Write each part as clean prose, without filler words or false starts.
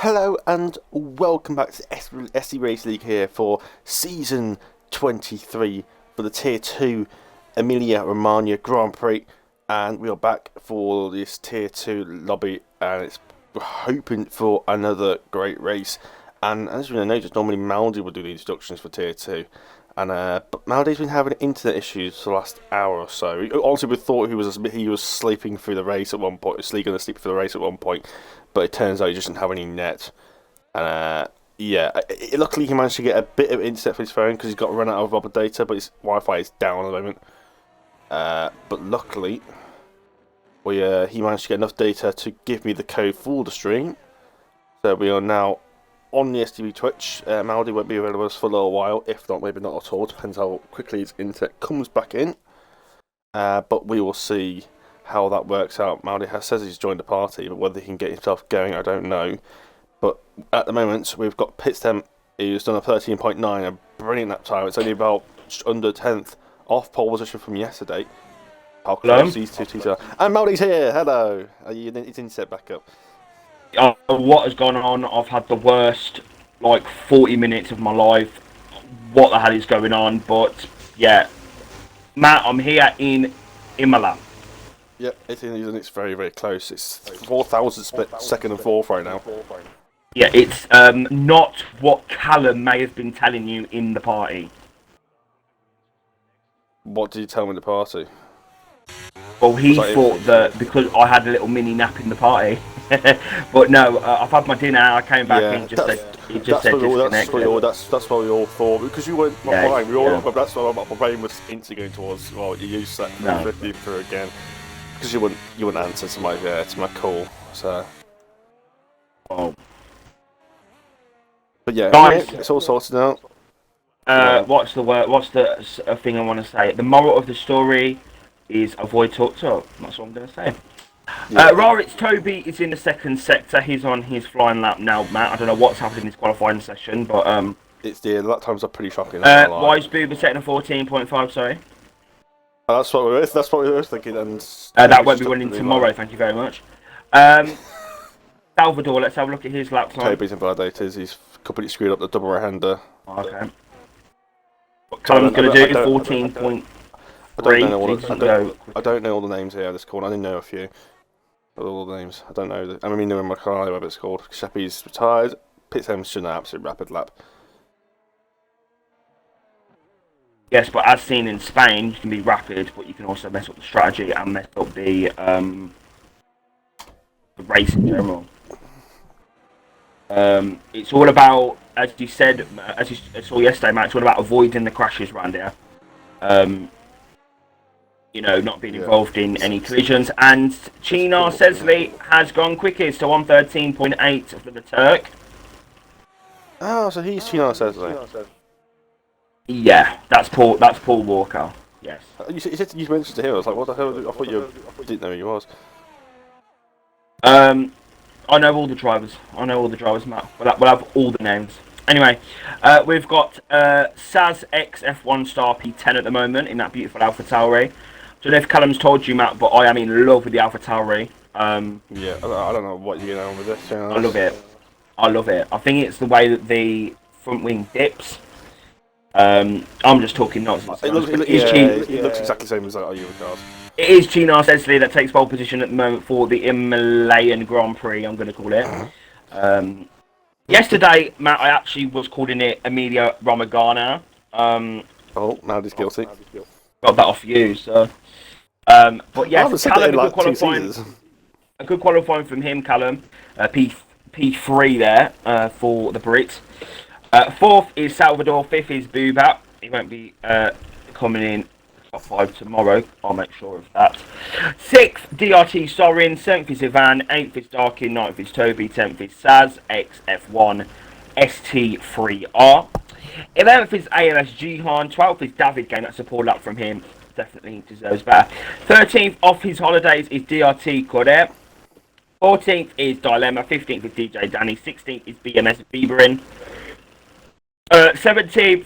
Hello and welcome back to STB Race League here for Season 23 for the Tier 2 Emilia-Romagna Grand Prix, and we are back for this Tier 2 lobby, and it's hoping for another great race. And as you know, just normally Maldi would do the introductions for Tier 2, and but Maldi's been having internet issues for the last hour or so. Honestly, we thought he was sleeping through the race at one point, sleeping to sleep through the race at one point, but it turns out he just didn't have any net. Yeah, luckily he managed to get a bit of internet for his phone because he's got run out of rubber data, but his Wi-Fi is down at the moment. But luckily, he managed to get enough data to give me the code for the stream. So we are now on the STB Twitch. Maldi won't be available for a little while, if not, maybe not at all. Depends how quickly his internet comes back in. But we will see how that works out. Maldi says he's joined the party, but whether he can get himself going, I don't know. But at the moment, we've got Pitstem, who's done a 13.9, a brilliant lap time. It's only about just under 10th off pole position from yesterday. How close these two teams are. And Maldi's here. Hello. His internet back up. What has gone on? I've had the worst 40 minutes of my life. What the hell is going on? But yeah, Matt, I'm here in Imola. Yep, it's very, very close. It's 4,000 split second and fourth right now. Yeah, it's not what Callum may have been telling you in the party. What did you tell him in the party? Well, he thought that because I had a little mini nap in the party. But no, I've had my dinner. I came back and just said disconnected. That's what we all thought, because you weren't fine. That's what my brain was instantly going towards. Well, you used that through again, because you wouldn't answer to my call. So. Oh. But yeah, guys, it's all sorted out. What's the word? What's the thing I want to say? The moral of the story is avoid talk. That's what I'm going to say. Yeah. Rarit's Toby is in the second sector. He's on his flying lap now, Matt. I don't know what's happened in his qualifying session, but it's the lap times are pretty shocking. Wise Boober setting a 14.5. Sorry. That's what we were thinking, and that won't be running tomorrow. Thank you very much. Salvador, let's have a look at his lap time. Toby's invalidated. He's completely screwed up the double right-hander. Okay. What Callum's going to do? 14.3. I don't know all the names here at this corner. I didn't know a few. All the names. I don't know. I mean, know Macaulay, whatever it's called. Sheppi's retired. Pittsham's should an absolute rapid lap. Yes, but as seen in Spain, you can be rapid, but you can also mess up the strategy and mess up the race in general. It's all about, as you said, as you saw yesterday, Matt, it's all about avoiding the crashes around here. Not being involved in any collisions. And Chinar Sesley has gone quickest, so 113.8 for the Turk. Oh, so he's Chinar Sesley. Yeah, that's Paul Walker. Yes. You mentioned to him. I was like, what the hell? I thought you didn't know who he was. I know all the drivers. Matt. We'll have all the names. Anyway, we've got Saz X F1 Star P10 at the moment in that beautiful Alpha Tauri. I don't know if Callum's told you, Matt, but I am in love with the Alpha Tauri. Yeah, I don't know what you're going on with this. I love it. I think it's the way that the front wing dips. I'm just talking nonsense. It looks exactly the same as that Euro cars. It is Chinar Sesley that takes pole position at the moment for the Himalayan Grand Prix, I'm going to call it. Yesterday, Matt, I actually was calling it Emilia-Romagna. Now he's guilty. Got that off you, so. But yes, Callum, a good qualifying from him, Callum. P3 there for the Brits. Fourth is Salvador. Fifth is Boobat. He won't be coming in top 5 tomorrow. I'll make sure of that. Sixth, DRT Sorin. Seventh is Ivan. Eighth is Darkin. Ninth is Toby. 10th is Saz. XF1 ST3R. 11th is ALS Jihan. 12th is David. Getting that support lap from him. Definitely deserves better. 13th off his holidays is DRT Cordet. 14th is Dilemma. 15th is DJ Danny. 16th is BMS Bieberin. 17th,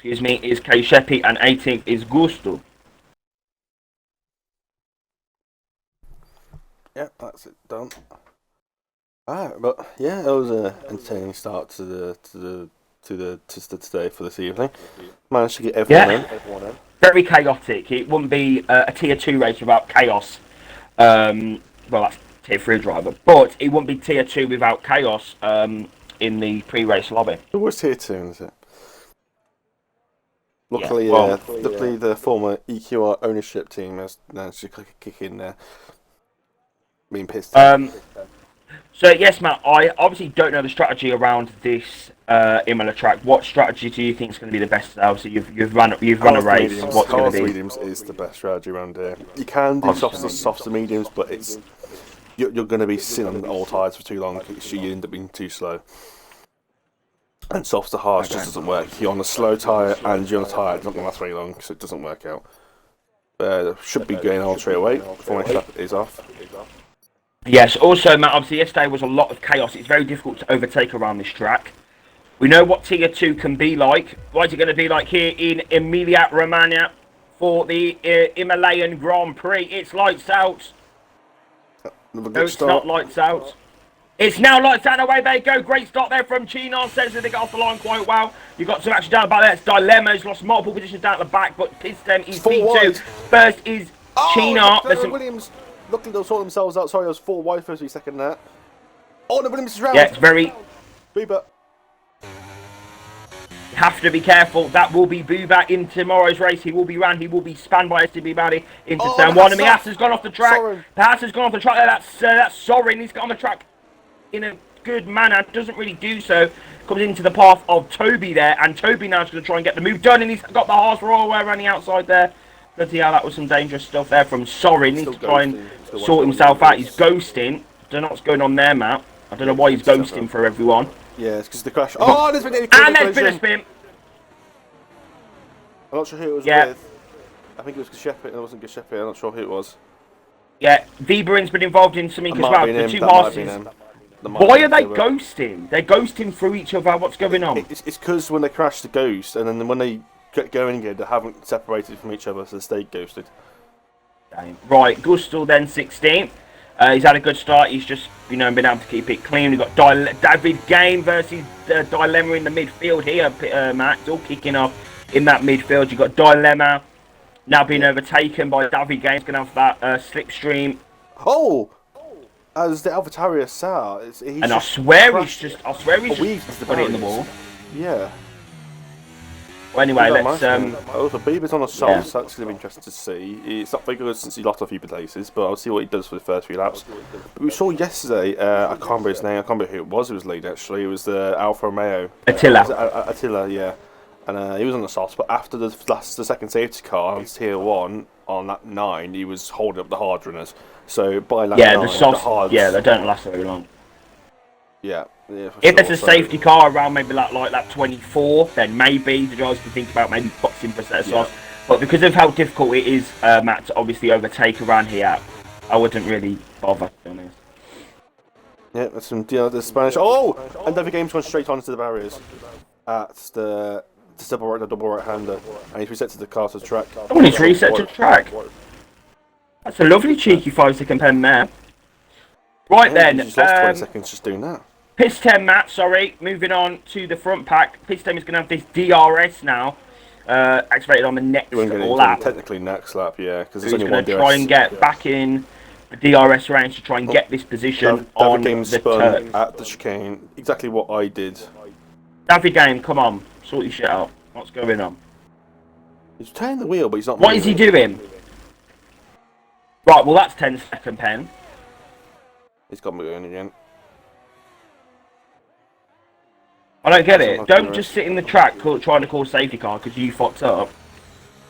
is K Sheppy, and 18th is Gusto. Yeah, that's it done. But yeah, it was an entertaining start to today for this evening. Managed to get everyone in. Very chaotic. It wouldn't be a tier 2 race without chaos. Well, that's tier 3 driver, but it wouldn't be tier 2 without chaos in the pre-race lobby. It was tier 2, is it? Luckily, Yeah, luckily the former EQR ownership team has managed to kick in there. Being pissed. So yes, Matt, I obviously don't know the strategy around this Imola track. What strategy do you think is going to be the best? Obviously, you've run a race. Mediums. What's going to be? Mediums is the best strategy around here. You can do softs to mediums, but it's you're going to be sitting on old tyres for too long because you end up being too slow. And softs to hards just doesn't work. You're on a slow tyre and you're on a tyre. It's not going to last very long, so it doesn't work out. Should be going on straight away before my lap is off. Yes, also, Matt, obviously yesterday was a lot of chaos. It's very difficult to overtake around this track. We know what Tier 2 can be like. What is it going to be like here in Emilia-Romagna for the Himalayan Grand Prix? It's lights out. No, it's not lights out. It's now lights out, away they go. Great start there from Chinar. Says that they got off the line quite well. You've got some action down the back there. It's Dilemma's lost multiple positions down at the back, but Pistem is P2. First is Chinar. Williams. Luckily they'll sort themselves out. Sorry, there was 4 wide first second there. Oh, no, Williams is round. Yeah, it's very... Booba. Have to be careful. That will be Booba in tomorrow's race. He will be ran. He will be spanned by STB Bowdy into turn 1. And Mias has gone off the track. Mias has gone off the track there. That's Sorin. He's got on the track in a good manner. Doesn't really do so. Comes into the path of Toby there. And Toby now is going to try and get the move done. And he's got the horse roll away around the outside there. Bloody hell, that was some dangerous stuff there from Sorin. He needs to try and sort himself out. He's ghosting. Don't know what's going on there, Matt. I don't know why he's ghosting for everyone. Yeah, it's because the crash. Oh, there's been a spin. I'm not sure who it was with. I think it was Giuseppe. It wasn't Giuseppe. I'm not sure who it was. Yeah, Viberin's been involved in something as well. The two horses. Why are they ghosting? They're ghosting through each other. What's going on? It's because when they crash the ghost, and then when they get going again, they haven't separated from each other, so they stay ghosted. Right, Gustel then 16th. He's had a good start. He's just, been able to keep it clean. We've got David Game versus Dilemma in the midfield here, Matt. It's all kicking off in that midfield. You've got Dilemma now being overtaken by David Game. He's going to have that slipstream. Oh! As the AlphaTauri Sar. And I swear he's just put it in the wall. Yeah. Well, anyway, let's... the Bieber's on a soft, so that's going to be interesting to see. It's not very good since he lost a few places, but I'll see what he does for the first few laps. But we saw yesterday, I can't remember his name, I can't remember who it was lead actually, it was the Alfa Romeo. Attila, yeah. And he was on the softs, but after the second safety car on Tier 1, on lap 9, he was holding up the hard runners. So by lap 9, the softs, they don't last very long. Yeah. If there's a safety car around maybe like lap 24, then maybe the drivers can think about maybe boxing for a set of softs. But because of how difficult it is, Matt, to obviously overtake around here, I wouldn't really bother, to be honest. Yeah, that's some the Spanish. Oh! And David Game's gone straight onto the barriers at the double right-hander. And he's reset to the car to the track. Oh, he's reset to the track. That's a lovely cheeky 5-second pen there. Right then. He's lost 20 seconds just doing that. Pistem, Matt, sorry. Moving on to the front pack. Pistem is going to have this DRS now. Activated on the next lap. Technically next lap, yeah. Because he's going to try and get back in the DRS range to try and get this position on the turn. At the chicane. Exactly what I did. David Game, come on. Sort your shit out. What's going on? He's turning the wheel, but he's not What is he doing? Right, well that's 10-second pen. He's got me going again. I don't get it. Don't just sit in the track trying to call safety car because you fucked up.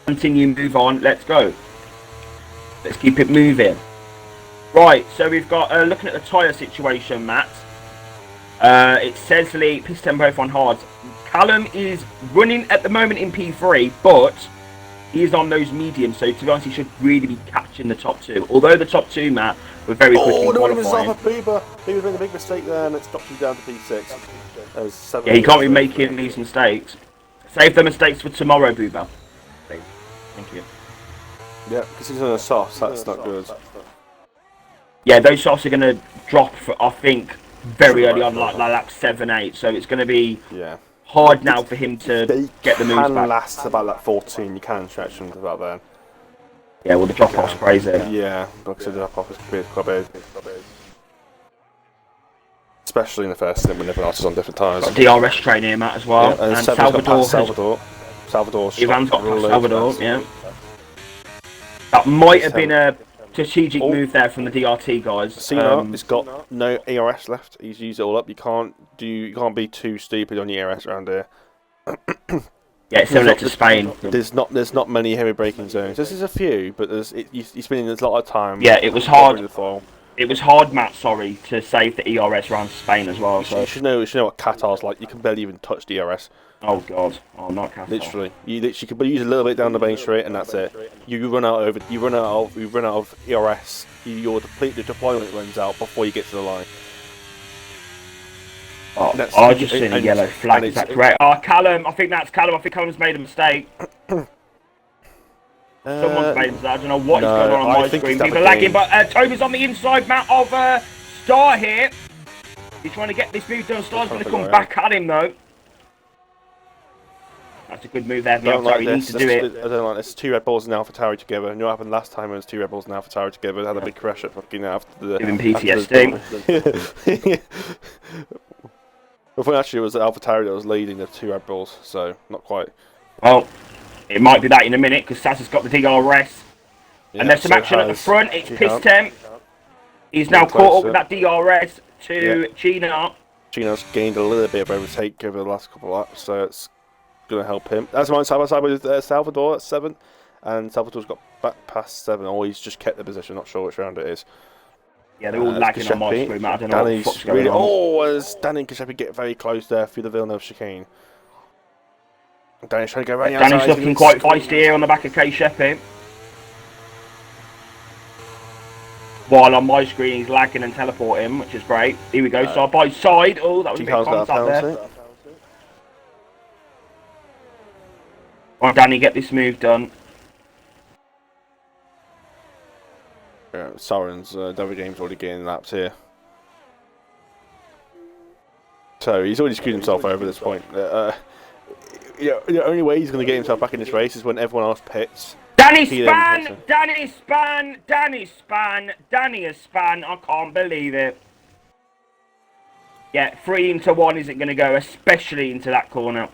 Continue, move on, let's go. Let's keep it moving. Right, so we've got, looking at the tyre situation, Matt. It's Sesley, Piston both on hards. Callum is running at the moment in P3, but he is on those mediums, so to be honest, he should really be catching the top 2. Although the top 2, Matt, were very quickly qualifying. Bieber's made a big mistake there, and it's dropped him down to P6. Yeah, he can't be making these mistakes. Save the mistakes for tomorrow, Booba. Thank you. Yeah, because he's on a soft, that's not good. Yeah, those softs are going to drop for, I think, very early on, like lap 7, 8. So it's going to be hard now for him to get the moves back. They can last about lap 14. You can stretch them to about then. Yeah, well, the drop-off's crazy. Yeah, because the drop-off is quite big. Especially in the first stint when everyone else is on different tyres. Got DRS train here, Matt, as well. Yeah, and Salvador. Salvador's Ivan's got past Salvador, yeah. That might have been a strategic move there from the DRT guys. Cena has got no ERS left. He's used it all up. You can't be too stupid on your ERS around here. Yeah, it's similar to Spain. There's not many heavy braking zones. There's a few, but you're spending a lot of time. Yeah, it was hard. It was hard, Matt. Sorry, to save the ERS around Spain as well. So. You should know what Qatar's like. You can barely even touch the ERS. Oh God! Oh, not Qatar. Literally, you can use a little bit down the main straight, and that's it. You run out of ERS. Your deployment runs out before you get to the line. Oh, I just seen a yellow flag. Is that correct? Oh, Callum. I think that's Callum. I think Callum's made a mistake. Someone's made a mistake. I don't know what is going on my screen. People are lagging, but Toby's on the inside, Matt, of Star here. He's trying to get this move done. Star's going to come back at him, though. That's a good move there. He needs to do it. I don't like this. 2 Red Bulls and AlphaTauri together. You know what happened last time when it was 2 Red Bulls and AlphaTauri together? They had a big crash at fucking after the... Giving PTSD. Well, actually, it was AlphaTauri that was leading the 2 Red Bulls, so not quite. Well, it might be that in a minute because Sas has got the DRS. And there's some action at the front. It's Pistem. He's now caught up with that DRS to Gina. Gina's gained a little bit of overtake over the last couple of laps, so it's going to help him. That's mine side by side with Salvador at 7, and Salvador's got back past 7. Or he's just kept the position. Not sure which round it is. Yeah, they're all lagging on my screen, Matt. I don't know what the fuck's going on. Oh, as Danny and Kishepi get very close there through the Villeneuve chicane. Danny's trying to go around the outside. Danny's looking quite feisty here on the back of Kishepi. While on my screen he's lagging and teleporting, which is great. Here we go, side by side. Oh, that was a bit of contact there. Right, Danny, get this move done. Yeah, Soren's David Game's already getting laps here. So he's already screwed himself over at this point. The only way he's going to get himself back in this race is when everyone else pits. Danny Span! Danny Span! Danny Span! Danny has span! I can't believe it. Yeah, 3 into 1 isn't going to go, especially into that corner.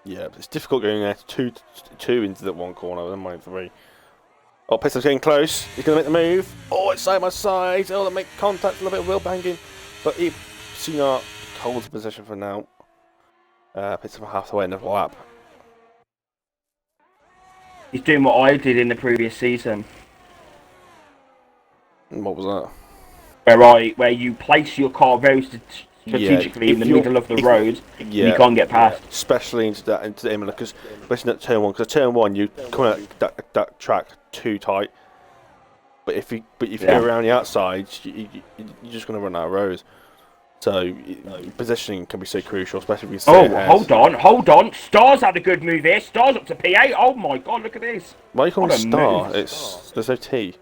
Yeah, it's difficult going there. Two into that one corner, then mind 3. Oh, Piston's getting close. He's going to make the move. Oh, it's side by side. Oh, they make contact, a little bit of wheel banging. But Cena holds the position for now. Piston for half the way in the lap. He's doing what I did in the previous season. What was that? Where you place your car very strategically in the middle of the road, and you can't get past. Especially into the Imola, because especially at turn 1. Because turn 1, you come out that track too tight. But if you go around the outside, you're just going to run out of roads. So positioning can be so crucial, especially if you stay ahead. Hold on. Star's had a good move here. Star's up to P8. Oh my God, look at this. Why are you calling it Star? There's no T.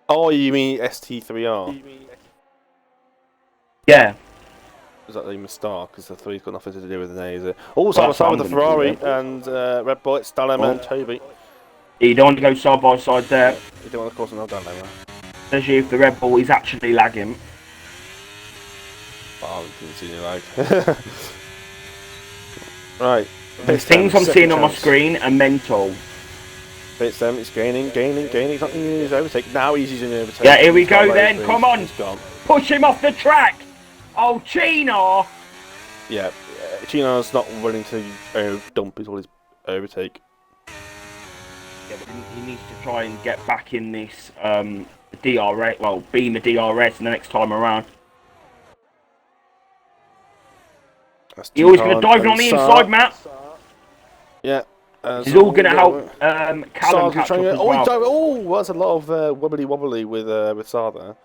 Oh, you mean ST3R? Yeah. Is that even Star? Because the 3's got nothing to do with an A, is it? Oh, side by side with the Ferrari and Red Bull, it's Stalem and Toby. You don't want to go side by side there. You don't want to cause another dilemma. Especially if the Red Bull is actually lagging. Oh, I didn't see any lag. Right. The things I'm seeing on my screen are mental. It's gaining. He's not using his overtake. Now he's using his overtake. Yeah, here we go then. Come on. Push him off the track. Oh, Chino. Yeah, Chino's not willing to dump all his overtake. Yeah, but he needs to try and get back in this DRS. Well, beam the DRS the next time around. He's always going to dive on the inside, Matt. Yeah. He's all going to help Callum catch up as well. Oh, that's a lot of wobbly with Saar there.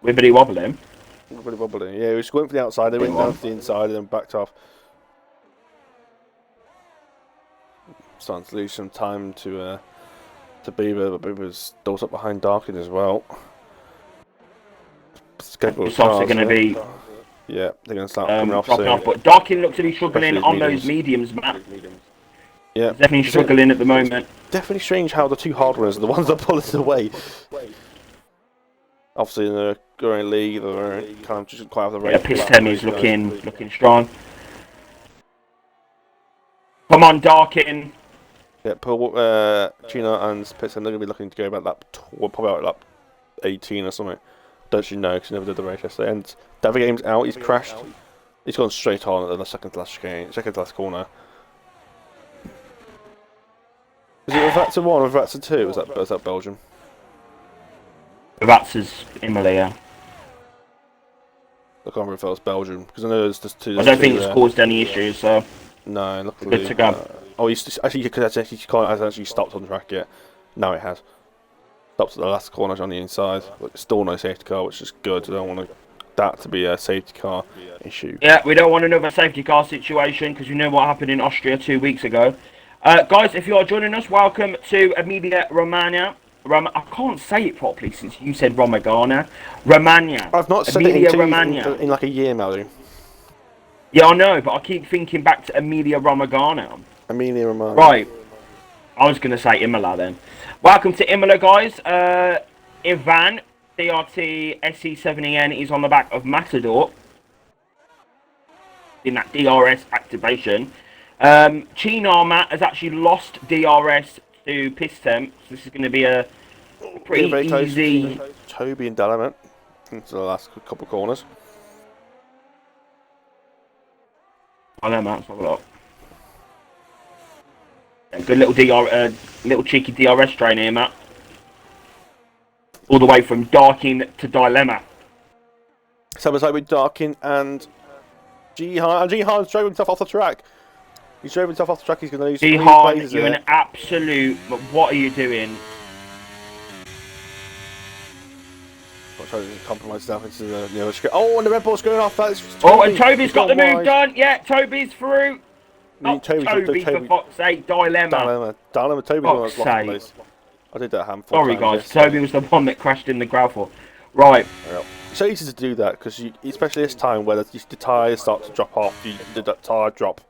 Wibbly wobbling? Wobbly. Yeah, he was going for the outside, they went down to the inside and then backed off. Starting to lose some time to Bieber, but Bieber's built up behind Darkin as well. Schedule the softs are going to be they're going to start coming off dropping soon. off. But Darkin looks to be struggling on those mediums, Matt. Yeah, he's definitely struggling at the moment. Definitely strange how the two hard runners are the ones that pull it away. Obviously, in the current league, they're kind of just quite have the rate. Yeah, Pistem is looking strong. Come on, Darkin. Yeah, Gina and Pistem, they're going to be looking to go about lap, probably about lap 18 or something. Don't actually know because he never did the race yesterday. And David Game's out, he's crashed. He's gone straight on at the second to last corner. Is it Vatsa 1 or Vatsa 2? Was that Belgium? Vatsa's Emilia. I can't remember if that was Belgium because I know there's just two. I don't think it's caused any issues, so no, luckily. Good to go. Actually, because it hasn't actually stopped on track yet. Now it has. Stopped at the last corner on the inside, but still no safety car, which is good. I don't want that to be a safety car issue. Yeah, we don't want another safety car situation because you know what happened in Austria 2 weeks ago. Guys, if you are joining us, welcome to Emilia-Romagna. I can't say it properly since you said Romagna. Romagna. I've not said it in like a year, Melody. Yeah, I know, but I keep thinking back to Emilia-Romagna. Emilia-Romagna. Right. I was going to say Imola then. Welcome to Imola, guys. Ivan, DRT SE7EN, is on the back of Matador in that DRS activation. Chinar Matt has actually lost DRS to Pistem, so this is going to be a pretty easy. Toby and Delamont into the last couple of corners. I know, Matt. Let's have a look. Good little cheeky DRS train here, Matt. All the way from Darkin to Dilemma. So it's like with Darkin and Jihan. And Jihan's drove himself off the track. He's drove himself off the track. He's going to lose. Jihan, you're an absolute. What are you doing? I'm trying to compromise himself into the screen. Oh, and the Red Bull's going off. That's and Toby's got the move done. Yeah, Toby's through. Toby, for fuck's sake, Dilemma. Toby was lost place. I did that handful. Sorry, guys. Toby was the one that crashed in the gravel. Right. Yeah. It's so easy to do that because, especially this time where the tyres start to drop off, that tyre drop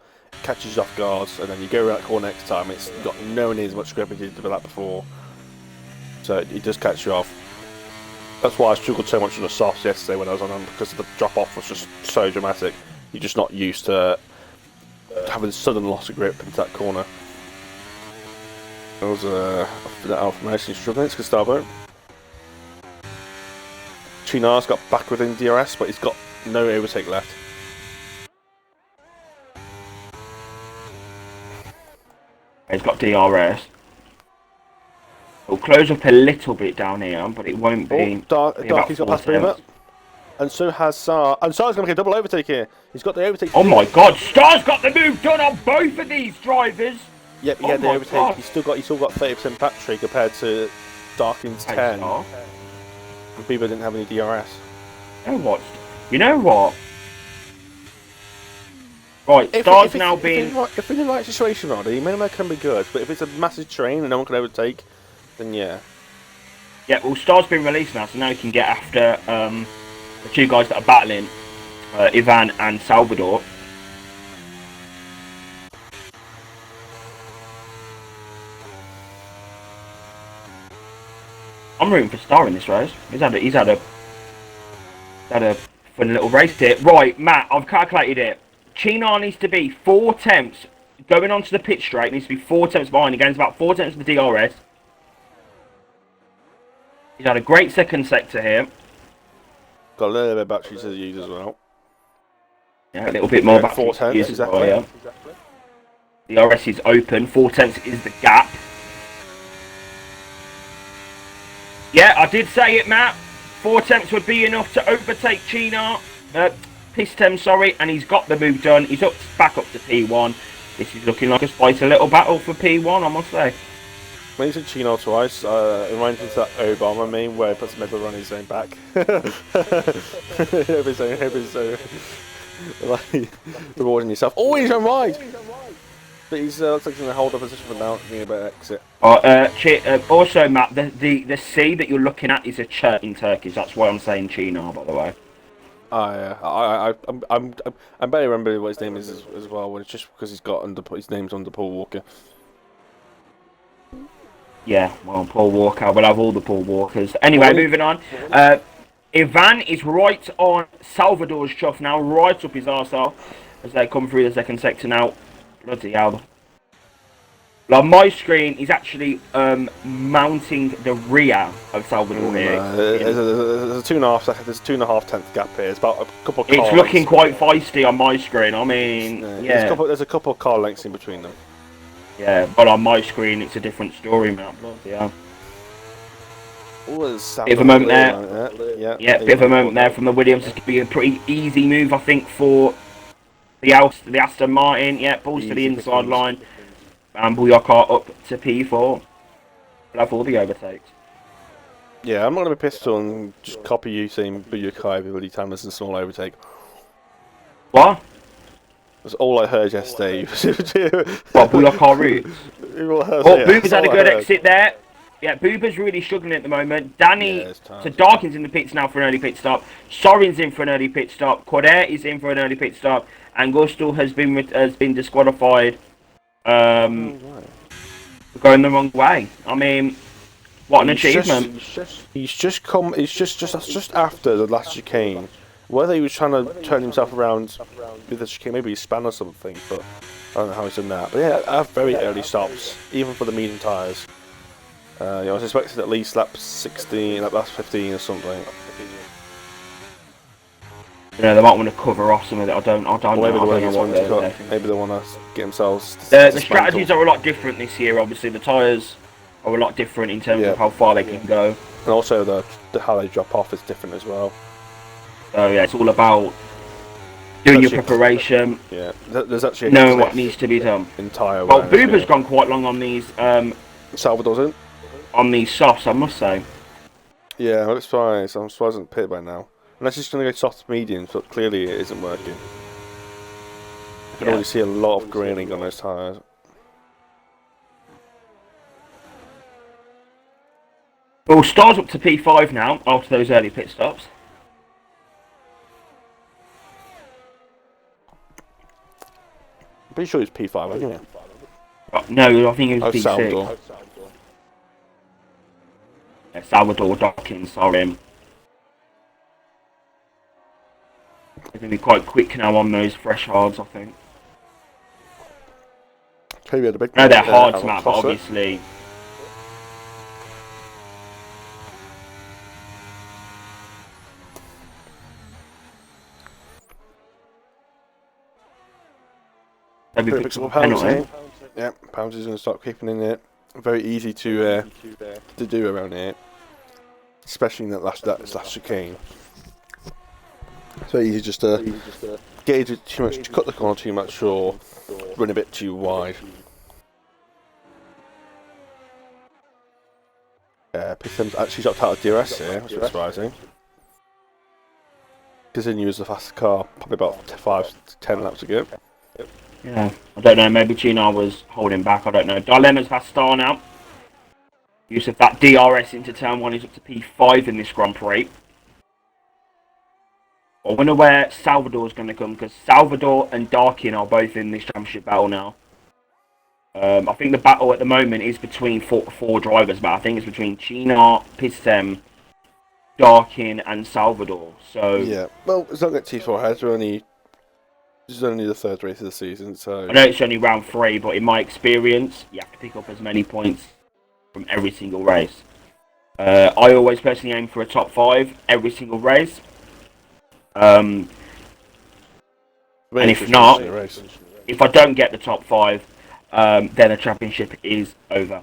catches you off guard, and then you go around that corner next time. It's got nowhere near as much grip as you did with that before, so it does catch you off. That's why I struggled so much on the softs yesterday when I was on them, because the drop off was just so dramatic. You're just not used to having a sudden loss of grip into that corner. There was that Alfa Romeo struggling. It's Gustavo. Chinar's got back within DRS, but he's got no overtake left. He's got DRS. It'll close up a little bit down here, but it won't be. Darky's got past Boomer. And so has Sar. And Sar's going to make a double overtake here. He's got the overtake. Oh my god, Star's got the move done on both of these drivers! Yep, he had the overtake. God. He's still got 30% battery compared to Darkin's 10. And Bieber didn't have any DRS. You know what? Right, Star's now being... If in the right situation, Roddy, minimum can be good. But if it's a massive train and no one can overtake, then yeah. Yeah, well, Star's been released now, so now he can get after the two guys that are battling, Ivan and Salvador. I'm rooting for Star in this race. He's had a fun little race here. Right, Matt, I've calculated it. Chinar needs to be 4 tenths going onto the pit straight. Needs to be 4 tenths behind. He gains about 4 tenths of the DRS. He's had a great second sector here. Got a little bit of battery to use as well. Yeah, a little bit more battery. 4 tenths, exactly. Well, yeah. DRS is open. 4 tenths is the gap. Yeah, I did say it, Matt. 4 tenths would be enough to overtake Chinar. Pistem, sorry, and he's got the move done. He's back up to P1. This is looking like a spicy little battle for P1, I must say. When you said Chinar twice, it reminds me of that Obama meme where he puts metal on his own back. Like, rewarding yourself. Oh, he's on right! but he's looks like he's in a hold up position for now, thinking about exit. Also, Matt, the C that you're looking at is a ch in Turkish. That's why I'm saying Chinar, by the way. Oh yeah, I barely remember what his name is as well. It's just because his name's under Paul Walker. Yeah, well, Paul Walker. We'll have all the Paul Walkers. Anyway, moving on. Ivan is right on Salvador's chuff now, right up his arsehole as they come through the second sector now. Bloody hell. On my screen, he's actually mounting the rear of Salvador here. There's a 2.5 second, there's a 2.5 tenth gap here. It's about a couple of car It's looking quite feisty on my screen. I mean, yeah. There's a couple of car lengths in between them. Yeah, but on my screen, it's a different story, man. Bloody hell. Bit of a moment there. Yeah, bit of a moment there from the Williams. This could be a pretty easy move, I think, for the Aston Martin. Yeah, balls to the inside line. And Buyaka up to P4. We'll have all the overtakes. Yeah, I'm not going to be pissed on just copy you saying Buyaka every time there's a small overtake. What? That's all I heard yesterday. What, Buyaka route? Booba's had a good exit there. Yeah, Booba's really struggling at the moment. Danny, so Darkin's in the pits now for an early pit stop. Sorin's in for an early pit stop. Quader is in for an early pit stop. And Gusto has been disqualified. Going the wrong way. I mean, what an achievement! He's just after the last chicane. Whether he was trying to turn himself around with the chicane, maybe he span or something, but I don't know how he's done that. But yeah, I have very early stops, even for the medium tyres. I was expecting at least lap 16, lap 15 or something. Yeah, they might want to cover off some of it. I don't know. Maybe they want to get themselves. The strategies are a lot different this year. Obviously, the tyres are a lot different in terms of how far they can go, and also how they drop off is different as well. So yeah, it's all about doing your preparation. Yeah, there's actually knowing what needs to be done. Entire. Well, Booba's gone quite long on these. Salvador's in. On these softs, I must say. Yeah, I'm surprised. I'm surprised it's pit by now. Unless he's going to go soft mediums, but clearly it isn't working. I can already see a lot of graining on those tyres. Well, Star's up to P5 now after those early pit stops. I'm pretty sure it's P5, isn't it? No, I think it was P6. Salvador. Yeah, Salvador Dawkins, sorry. They're going to be quite quick now on those fresh hards, I think. No, they're hards, Matt, but obviously. Penalty. Yeah, Pounds is going to start keeping in it. Very easy to do around here, especially in that last chicane. So easy just to gauge it too much, to cut the corner too much, or run a bit too wide. Piston's actually dropped out of DRS here, which is surprising. Continue as the faster car, probably about 5 to 10 laps ago. Yeah, I don't know, maybe Chinar was holding back, I don't know. Dilemma's fast star now. Use of that DRS into turn 1 is up to P5 in this Grand Prix. I wonder where Salvador's going to come, because Salvador and Darkin are both in this championship battle now. I think the battle at the moment is between four drivers, but I think it's between Chinar, Pistem, Darkin and Salvador. So yeah, well, it's not got T4 ahead, this is only the third race of the season, so... I know it's only round 3, but in my experience, you have to pick up as many points from every single race. I always personally aim for a top 5 every single race. And if not, if I don't get the top 5, then the championship is over.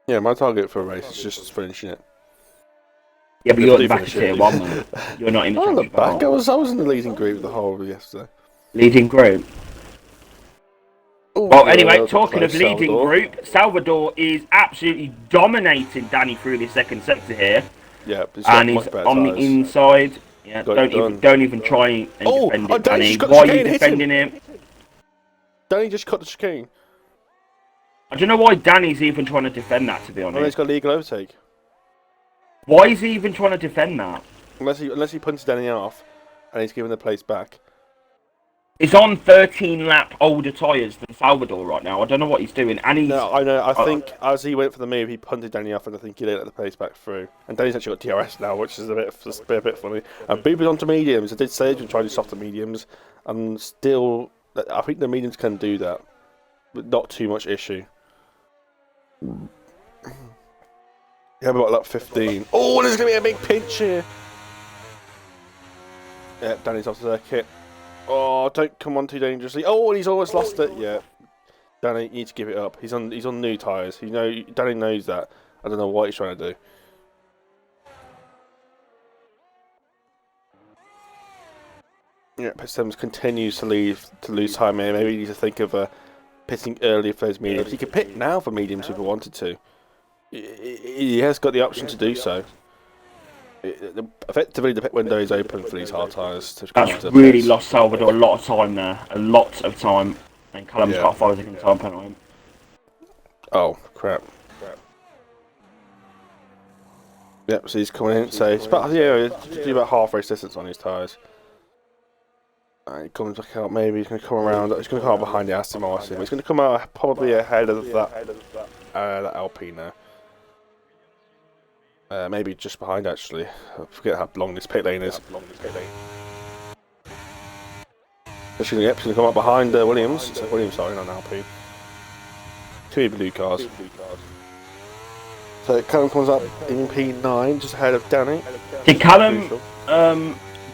Yeah, my target for a race is just finishing it. Yeah, but you're at the back of tier 1, man. You're not in the championship. Back. I was in the leading group the whole of yesterday. Leading group? Well, anyway, talking of leading group, Salvador is absolutely dominating Danny through the second sector here. Yeah, and he's on the inside. Yeah, don't even try and defend it, Danny. Why are you defending him? Danny just cut the chicane. I don't know why Danny's even trying to defend that, to be honest. Well, he's got legal overtake. Why is he even trying to defend that? Unless he punches Danny off, and he's giving the place back. He's on 13 lap older tyres than Salvador right now. I don't know what he's doing. And he's... No, I know. I think as he went for the move, he punted Danny off, and I think he let the pace back through. And Danny's actually got DRS now, which is a bit funny. And Boober's onto mediums. I did say he was trying to do softer mediums, and still, I think the mediums can do that, but not too much issue. Yeah, we've got lap 15. Oh, there's going to be a big pinch here. Yeah, Danny's off the circuit. Oh, don't come on too dangerously. Oh, and he's almost lost it. Yeah, Danny, you need to give it up. He's on new tyres. Danny knows that. I don't know what he's trying to do. Yeah, Sims continues to lose time here. Maybe he needs to think of pitting early for those mediums. He could pit now for mediums if he wanted to. He has got the option to do so. Effectively, the pit window is open for these hard tyres. That's really lost Salvador a lot of time there. A lot of time. And Callum's got a 5-second time penalty. Oh, crap. Yep, so he's coming in. So it's about, do about half race distance on his tyres. He comes back out. Maybe he's going to come around. He's going to come out behind the Aston Martin. He's going to come out probably ahead of that Alpine now. Maybe just behind, actually. I forget how long this pit lane is. He's going to come up behind Williams. So Williams, sorry, not Alpine. Two blue cars. So Callum comes up in P9, just ahead of Danny. Did Callum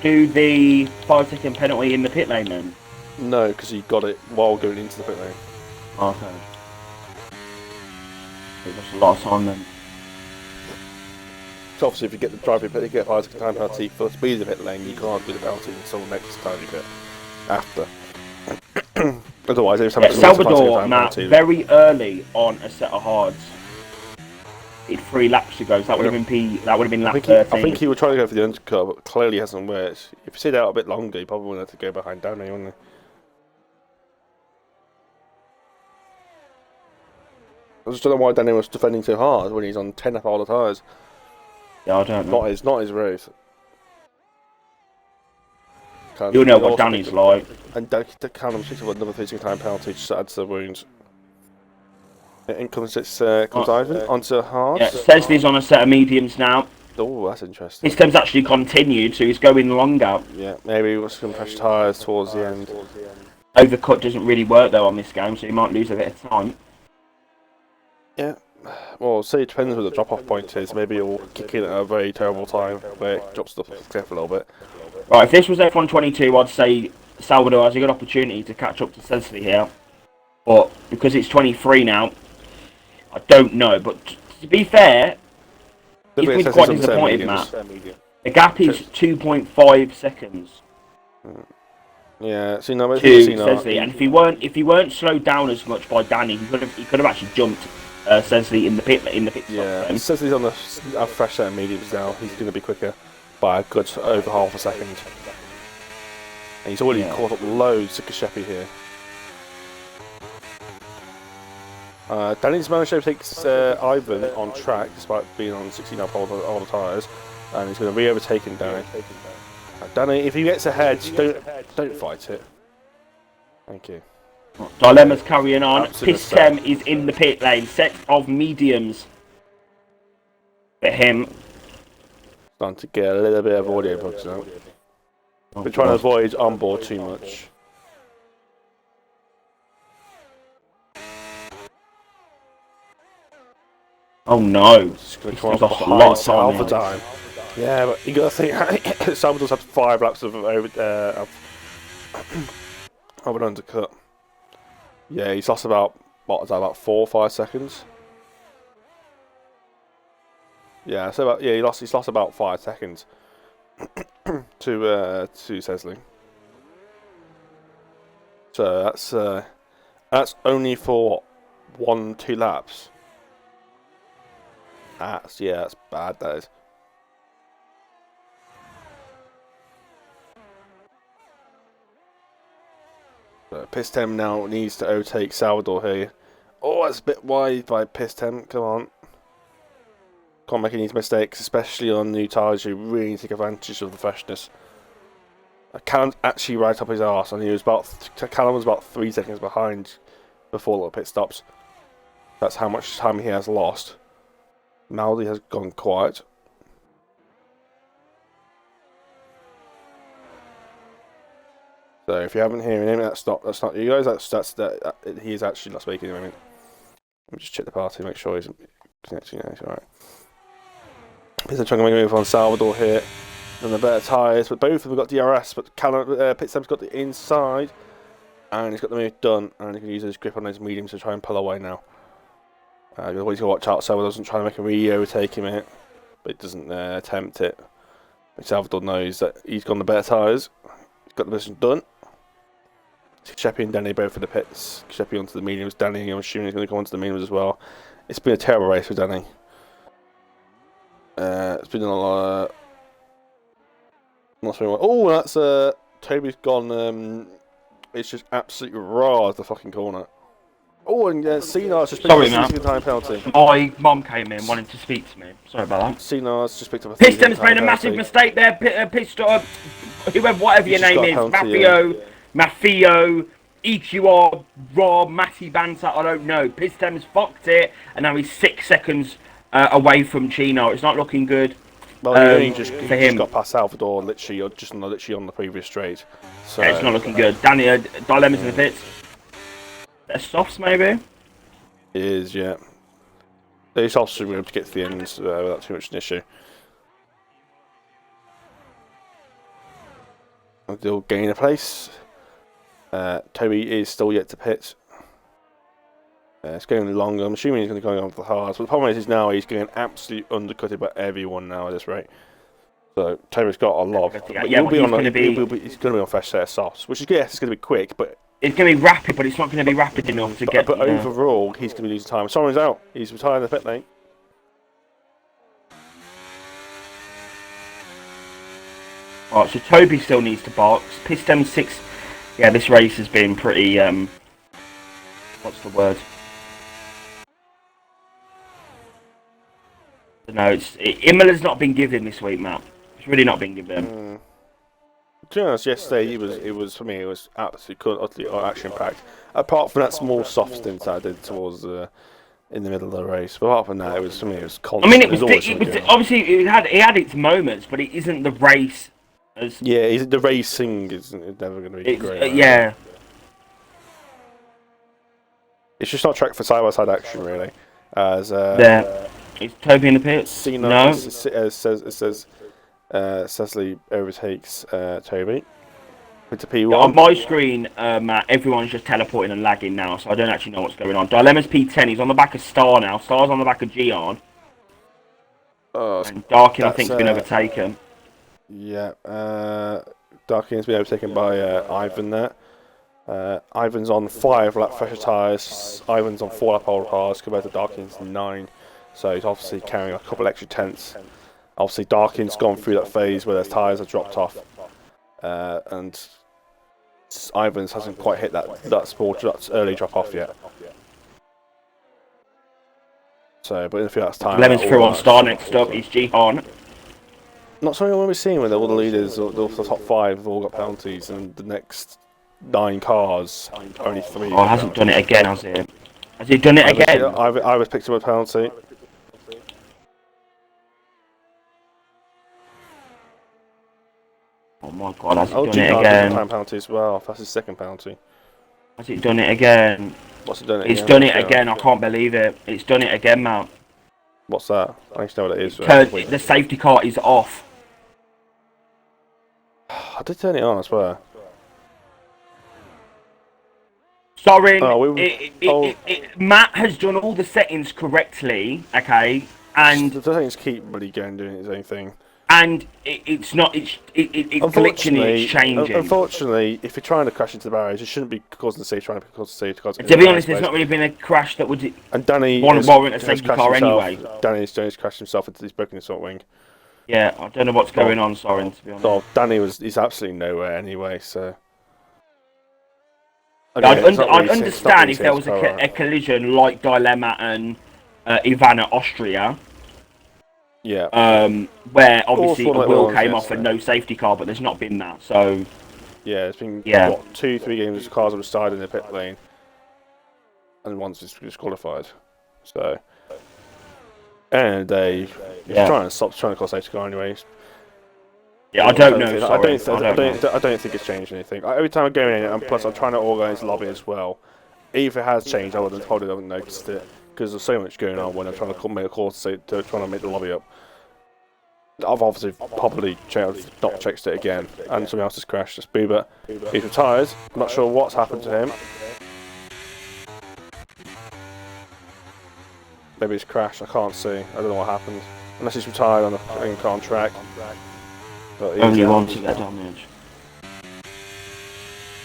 do the 5-second penalty in the pit lane then? No, because he got it while going into the pit lane. Okay. It was a lot of time then. So obviously, if you get the driving pit, you get a 5-second time penalty for the speed of the pit lane. You can't do the penalty until the next time you pit after. Otherwise, every time Salvador, Matt, very early on a set of hards. It's 3 laps to go, so that would have been lap 13. I think he was trying to go for the undercut, but clearly hasn't worked. If he stayed out a bit longer, he probably wouldn't have to go behind Danny, wouldn't he? I just don't know why Danny was defending so hard when he's on 10 up all the tyres. Yeah, I don't know. Not his race. You'll know what Danny's like. And Callum picks up another 30 time penalty just adds to the wounds. In comes Ivan onto hard. Yeah, Sesley's on a set of mediums now. Oh, that's interesting. His time's actually continued, so he's going longer. Yeah, maybe he wants to compress tyres towards the end. Overcut doesn't really work though on this game, so he might lose a bit of time. Yeah. Well, say it depends where the drop-off point is. Maybe he'll kick in at a very terrible time where it drops the cliff a little bit. Right, if this was F1 22, I'd say Salvador has a good opportunity to catch up to Sesley here. But because it's 23 now, I don't know. But to be fair, he's been quite disappointed, Matt. The gap is 2.5 seconds. Yeah, see, no, to Sesley, and if he weren't slowed down as much by Danny, he could have actually jumped Sesley in the pit. Yeah, Sesley's on a fresh set of mediums now. He's going to be quicker by a good over half a second. And he's already caught up loads of Kashepi here. Danny's managed to take Ivan on track despite being on 16 up all the tyres, and he's going to re-overtake Danny. Danny, if he gets ahead, don't fight it. Thank you. Dilemma's carrying on. Pistem is in the pit lane. Set of mediums for him. Starting to get a little bit of audio bugs now. We're trying to avoid onboard too much. Oh no! It's going to come off behind Salvador. Yeah, but you got to think Salvador's had 5 laps of an undercut. Yeah, he's lost about about 4 or 5 seconds. Yeah, so he's lost about 5 seconds to Sesley. So that's only for 1-2 laps. That's bad. That is. So Pistem now needs to overtake Salvador here. Oh, that's a bit wide by Pistem. Come on. Can't make any mistakes, especially on new tyres. You really need to take advantage of the freshness. Callum's actually right up his arse, and Callum was about 3 seconds behind before the pit stops. That's how much time he has lost. Maldi has gone quiet. So if you haven't heard him, that's not you guys. He is actually not speaking at the moment. Let me just check the party, make sure he's connecting. Yeah, he's alright. He's trying to make a move on Salvador here. And the better tyres, but both of them got DRS, but Pitstem's got the inside, and he's got the move done, and he can use his grip on those mediums to try and pull away now. You've always got to watch out, Salvador doesn't try to make a re-overtake him here, but he doesn't attempt it. But Salvador knows that he's got the better tyres, he's got the position done. Sheppy and Danny both for the pits. Sheppy onto the mediums, Danny I'm assuming he's going to go onto the mediums as well. It's been a terrible race for Danny. It's been a lot not so well. Oh, that's Toby's gone. It's just absolutely raw as the fucking corner. Oh, and Senar's just picked up a 60-time penalty. My mum came in wanting to speak to me. Sorry about that. Senar's just picked up a Pistem's made a massive mistake there. Whatever your name is, Mafio, EQR, Raw, Matty Banter, I don't know. Pistem's fucked it, and now he's 6 seconds away from Chino. It's not looking good. Well, he just got past Salvador literally on the previous straight. So yeah, it's not looking good. Danny, dilemmas in the pits. They're softs, maybe? It is, yeah. These softs should be able to get to the end without too much an issue. They'll gain a place. Toby is still yet to pit. It's going longer. I'm assuming he's going to go on for the hards. But the problem is now he's getting absolutely undercutted by everyone now at this rate. So Toby's got a lot. He's going to be on a fresh set of softs, which is it's going to be quick, but it's going to be rapid. But it's not going to be rapid enough to get. But overall, he's going to be losing time. Someone's out. He's retiring the pit lane. Alright, so Toby still needs to box. Pistem 6. Yeah, this race has been pretty. What's the word? No, Imola's not been given this week, Matt. It's really not been given. To be honest, yesterday it was for me. It was absolutely utterly action packed. Apart from that small soft stint I did towards in the middle of the race, but apart from that, it was for me. It was constant. I mean, it was obviously it had its moments, but it isn't the race. The racing isn't never going to be great. Yeah. It's just not track for side-by-side action, really. As is Toby in the pits? No. It says Cecily overtakes Toby. With the P1. Yeah, on my screen, Matt, everyone's just teleporting and lagging now, so I don't actually know what's going on. Dilemma's P10. He's on the back of Star now. Star's on the back of Gian. And Darkin, I think, has been overtaken. Yeah. Darkin's been overtaken by Ivan there. Ivan's on 5 lap fresher tyres. Ivan's on 4 lap old tyres compared to Darkin's 9. So he's obviously carrying a couple extra tenths. Obviously, Darkin's gone through that phase where their tyres are dropped off, and Ivan's hasn't quite hit that early drop off yet. So, but in a few hours' time, Lemon's through on Star next up. He's Jihan. Not something we'll be seeing where all the leaders, the top 5, have all got penalties, and the next 9 cars, only 3. Oh, hasn't done it again, has it? Has he done it again? I was picked up a penalty. Oh my god, has he done it again? Penalty as well. That's his second penalty. Has he done it again? What's he done it again? It's done it again, I can't believe it. It's done it again, Mount. What's that? I need to know what it is. The safety car is off. I did turn it on, I swear. Sorry, Matt has done all the settings correctly, okay, and the settings keep really going doing its own thing. And it's glitching, it's changing. Unfortunately, if you're trying to crash into the barriers, it shouldn't be causing the safety, trying to cause the safety cars. To be honest, there's not really been a crash that would warrant a safety car anyway. Danny's crashed himself into this broken assault wing. Yeah, I don't know what's going on, Soren, to be honest. So Danny he's absolutely nowhere anyway, so. Okay, I'd understand if there was a collision like Dilemma and Ivana Austria. Yeah. Where obviously a wheel came off and no safety car, but there's not been that. So yeah, it's been what 2-3 games of cars on the side in the pit lane, and once it's disqualified. So, and they trying to cause safety car anyways. Yeah, I don't know. I don't think it's changed anything. Every time I go in, and plus I'm trying to organise lobby as well. If it has changed, I probably haven't noticed it because there's so much going on when I'm trying to make a call to trying to make the lobby up. I've obviously probably not checked it again, and something else has crashed. It's Boober. He's retired. I'm not sure what's happened to him. Maybe it's crashed. I can't see. I don't know what happened. Unless he's retired on a contract. Only one to get damage.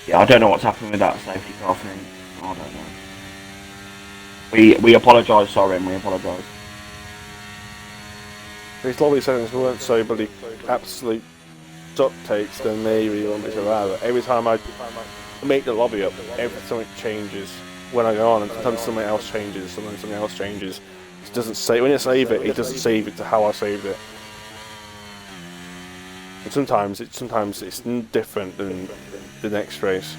Yeah, I don't know what's happened with that safety car thing. I don't know. We apologise, sorry, and we apologise. His lobby settings weren't so bloody absolute duct tapes, then maybe you want me to rather. Every time I make the lobby up, something changes when I go on, and sometimes something else changes, sometimes something else changes. It doesn't save when you save it. It doesn't save it to how I saved it. And sometimes it's different than the next race.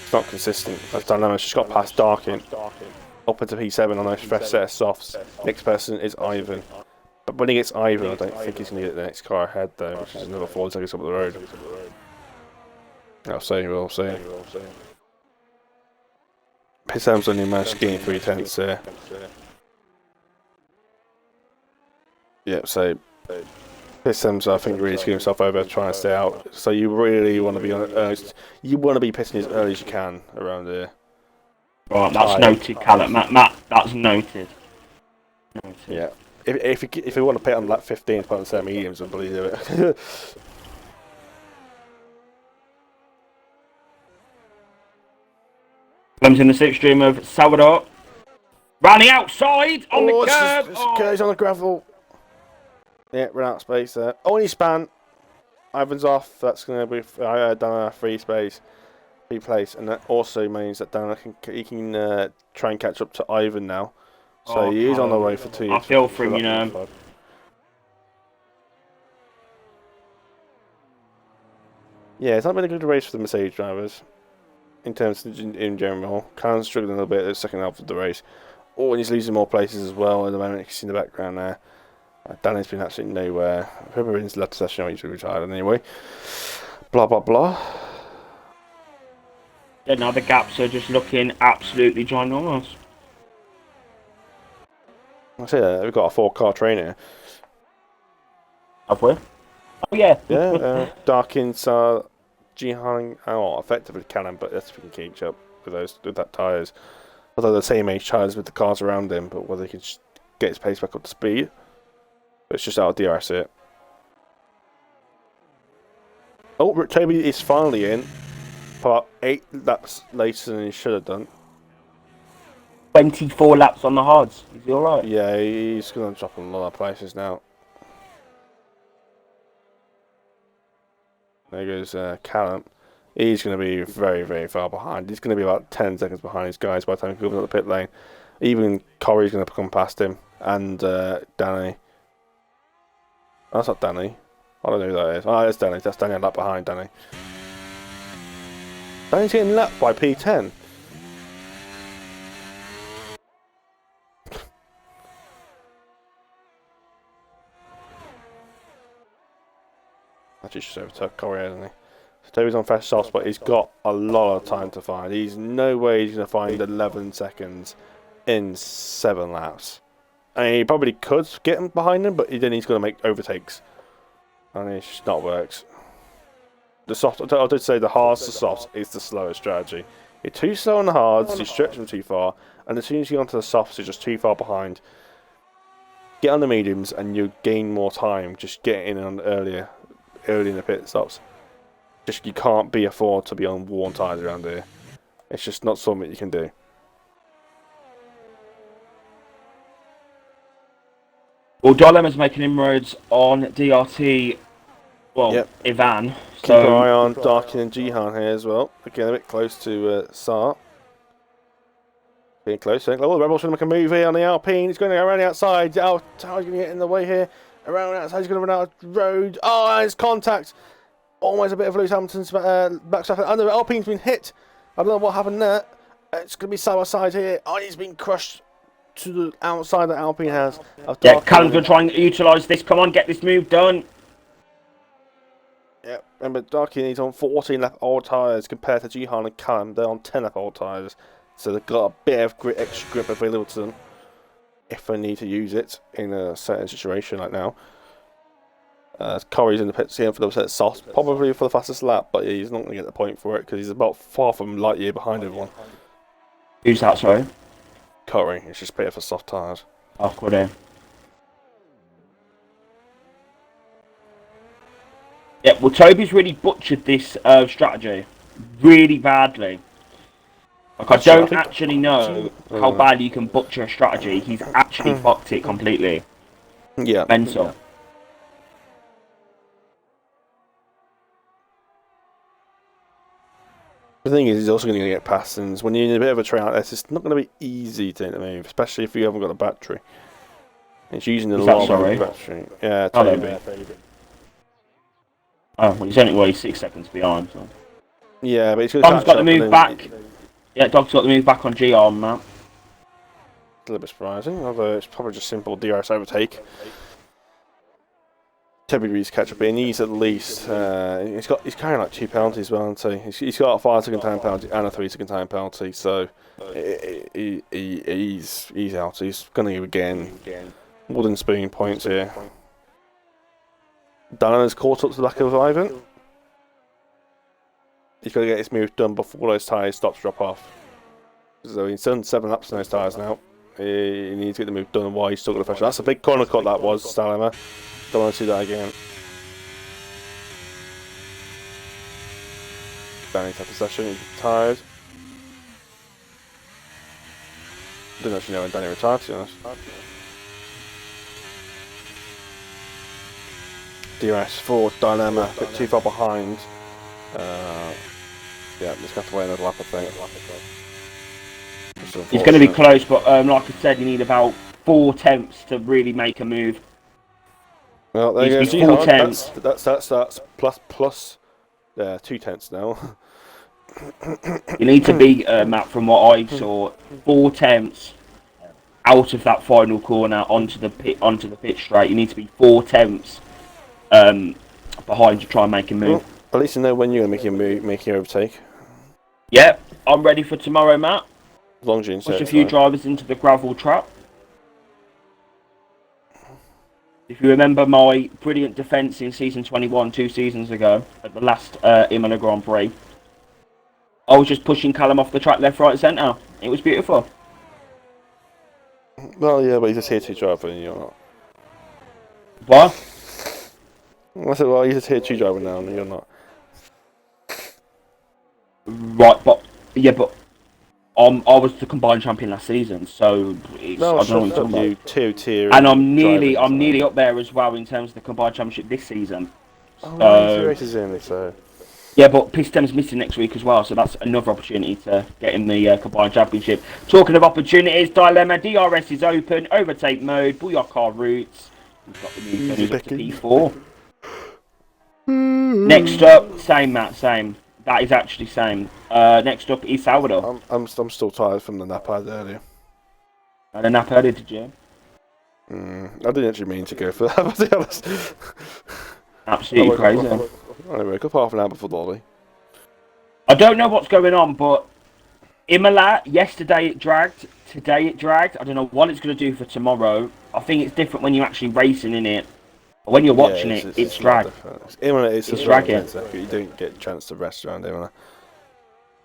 It's not consistent. That's Dilemma. She's got past Darkin up into P7 on those fresh set of softs. Next person is Ivan. But when he gets Ivan, I don't think he's going to get the next car ahead though, which is another 4 seconds up the road. I'll see, we'll see. P7's only managed to gain 3 tenths there. Yep, so P7's I think really screwing himself over trying to stay out. So you really want to be you want to be pitting as early as you can around here. Right, that's noted, Callum. Matt, that's noted. Yeah. If you want to pit on lap 15 to put on set mediums, I believe it. Comes in the slipstream of Salvador. Round the outside on the curb. He's on the gravel. Yeah, run out of space there. Only span. Ivan's off. That's going to be down a free place, and that also means that Dan he can try and catch up to Ivan now. So he is on the way for 2. I feel for him, you know. Yeah, it's not been a good race for the Mercedes drivers in terms of in general. Khan's struggling a little bit at the second half of the race. Oh, and he's losing more places as well at the moment. You can see in the background there. Danny's been absolutely nowhere. Whoever in his left session, he's retired anyway. Blah, blah, blah. Yeah, now the gaps are just looking absolutely ginormous. I see that. We've got a 4-car train here. Have we? Oh, yeah. Yeah, Darkins, Jihan, effectively Callum, but that's if we can keep up with that tyres. Although the same age tyres with the cars around him, but whether he can get his pace back up to speed. But it's just out of DRS it. Oh, Toby is finally in. About 8 laps later than he should have done. 24 laps on the hards. Is he alright? Yeah, he's going to drop in a lot of places now. There goes Callum. He's going to be very, very far behind. He's going to be about 10 seconds behind his guys by the time he comes up the pit lane. Even Corey's going to come past him. And Danny. That's not Danny. I don't know who that is. Oh, that's Danny. That's Danny a lap behind Danny. Danny's getting lapped by P10. Actually, just overtook Corey, hasn't he? So Toby's on fast soft, but he's got a lot of time to find. He's no way he's going to find 11 seconds in 7 laps. And he probably could get him behind him, but then he's going to make overtakes. And it's just not works. The soft, I did say the hards to softs is the slowest strategy. You're too slow on the hards, you stretch them too far, and as soon as you get onto the softs, you're just too far behind. Get on the mediums and you gain more time. Just get in on early in the pit stops. Just you can't afford to be on worn tyres around here. It's just not something you can do. Well, Dilemma's making inroads on DRT Well, Ivan. Keep an eye on Darkin and Jihan here as well. Again, a bit close to Sar. Being close. Oh, the Rebels going to make a move here on the Alpine. He's going to go around the outside. Oh, Tower's going to get in the way here. Around the outside, he's going to run out of road. Oh, and it's contact. Almost a bit of Lewis Hamilton's backstep. And the Alpine's been hit. I don't know what happened there. It's going to be side by side here. Oh, he's been crushed to the outside that Alpine has. Yeah, Callum's going to try and utilise this. Come on, get this move done. Yeah, remember, Darkin needs on 14 lap old tyres compared to Jihan and Callum. They're on 10 lap old tyres. So they've got a bit of extra grip available to them if they need to use it in a certain situation like now. Corey's in the pits here for the set soft, probably for the fastest lap, but he's not going to get the point for it because he's about far from light year behind everyone. Who's that, sorry? Corey. It's just better for soft tyres. Oh, good in. Yeah, well, Toby's really butchered this strategy really badly. Like, I don't actually know how bad you can butcher a strategy. He's actually fucked it completely. Yeah. Mental. Yeah. The thing is, he's also going to get past, and when you're in a bit of a train like this, it's not going to be easy to move, especially if you haven't got a battery. It's using the long battery. Yeah, Toby. Oh, well, he's only 6 seconds behind. So. Yeah, but he's going to Dog's got to move back. Yeah, Dog's got to move back on G-arm now. A little bit surprising, although it's probably just simple DRS overtake. Toby Reed's catch up, but he needs at least. He's carrying like 2 penalties, well, hasn't he? He's got a 5 second time penalty and a 3 second time penalty, so he's out. He's going to again wooden spoon points here. Dana's caught up to the back of Ivan. He's got to get his move done before those tyres stop to drop off. So he's done 7 laps on those tyres now. He needs to get the move done while he's still got the pressure. That's a big corner cut that was, Stalema. Don't want to see that again. Danny's after session, he's tired. Didn't actually know when Danny retired, to be honest. DRS for Dilemma, a bit too far behind. Yeah, just have to wait another lap, I think. He's going to be close, but like I said, you need about 4 tenths to really make a move. Well, there you go. 4 tenths. That's plus 2 tenths now. You need to be, Matt, from what I saw, 4 tenths out of that final corner onto the pit straight. You need to be 4 tenths behind to try and make a move. Well, at least you know when you're going to make your overtake. Yep, I'm ready for tomorrow, Matt. As long as you push a few drivers into the gravel trap. If you remember my brilliant defence in season 21 2 seasons ago at the last Imola Grand Prix, I was just pushing Callum off the track left, right, and centre. It was beautiful. Well, yeah, but he's a tier 2 driver and you're not. What? I said, well, he's a tier 2 driver now and you're not. Right, but I was the combined champion last season, so it's, no, I don't know what you're talking about. Tier, and I'm nearly up there as well in terms of the combined championship this season. Oh, 2 races in, so. Yeah, but Piston's missing next week as well, so that's another opportunity to get in the combined championship. Talking of opportunities, Dilemma, DRS is open, overtake mode, Booyaka routes. We've got the new turns up to P4. Next up, same Matt, same. That is actually same. Next up is Salvador. I'm still tired from the nap I had earlier. The nap earlier, did you? I didn't actually mean to go for that, to be honest. Absolutely crazy. I woke up half an hour before Dolly. I don't know what's going on, but Imola, yesterday it dragged, today it dragged. I don't know what it's going to do for tomorrow. I think it's different when you're actually racing in it. But when you're watching it's dragged. Imola is dragging. You don't get a chance to rest around Imola.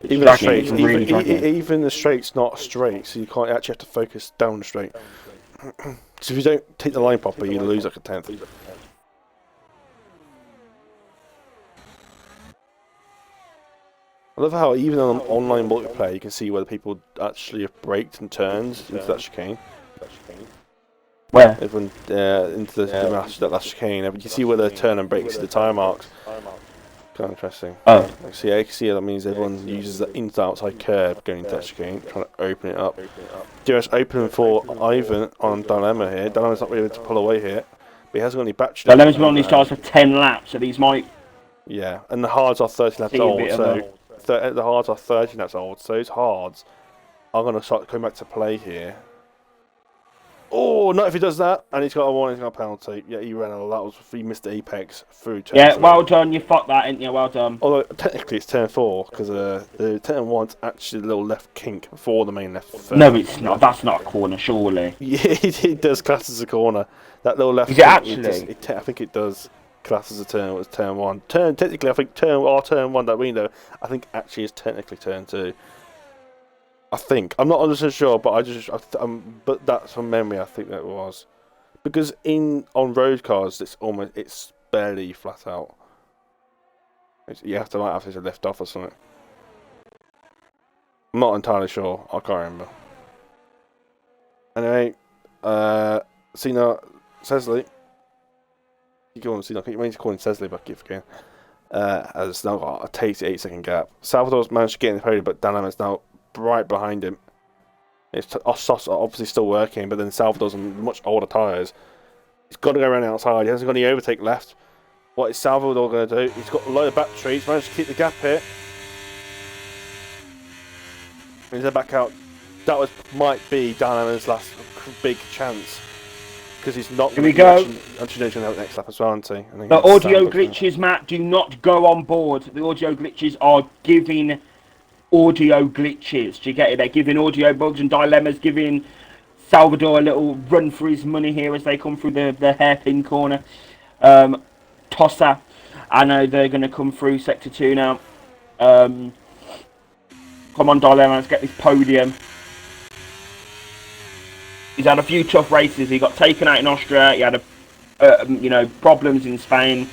Even the straights, even the straight's not straight, so you can't actually have to focus down straight. So if you don't take the line properly, you lose like a tenth. I love how even on online multiplayer you can see where the people actually have braked and turned into that chicane. Where? Everyone into that last chicane. You can see where the turn and brakes, the tyre marks. Kind of interesting. Oh. See, I can see that means everyone uses the outside curve going into that chicane, trying to open it up. DRS open for Ivan on Dilemma here. Dilemma's not really able to pull away here, but he hasn't got any battery. Dilemma's been on these tyres for 10 laps, so these might. Yeah, and the hards are 30 laps old, so the hards are 30 laps old, so those hards are going to start coming back to play here. Oh, not if he does that, and he's got a warning, he's got a penalty. Yeah, he ran out. That was he missed the apex through turn. Yeah, well done. You fucked that, ain't you? Well done. Although technically it's turn 4 because the turn 1's actually a little left kink before the main left. No, it's not. That's not a corner, surely. Yeah, it does class as a corner. That little left. Is it actually? I think it does class as a turn. It was turn 1. Technically, I think turn 1 that window. I think actually is technically turn 2. I think I'm not 100% sure, but but that's from memory. I think that was because on road cars, it's barely flat out. You have to have to lift off or something. I'm not entirely sure. I can't remember. Anyway, Cena Sesley. You go on Cena. You mean to call him Sesley, but I keep forgetting. Has now got a tasty 8-second gap. Salvador's managed to get in the podium, but Dilemma's now right behind him. It's obviously still working, but then Salvador's on much older tyres. He's got to go around the outside. He hasn't got any overtake left. What is Salvador going to do? He's got a load of battery. He's managed to keep the gap here. He's back out. That might be Dilemma's last big chance. Because he's not going to go. Actually, going to have next lap as well, aren't he? The audio glitches, Matt, do not go on board. The audio glitches are giving audio glitches. Do you get it? They're giving audio bugs, and Dilemma's giving Salvador a little run for his money here as they come through the hairpin corner. Tosser, I know they're going to come through sector 2 now. Come on, Dilemma, let's get this podium. He's had a few tough races. He got taken out in Austria. He had problems in Spain.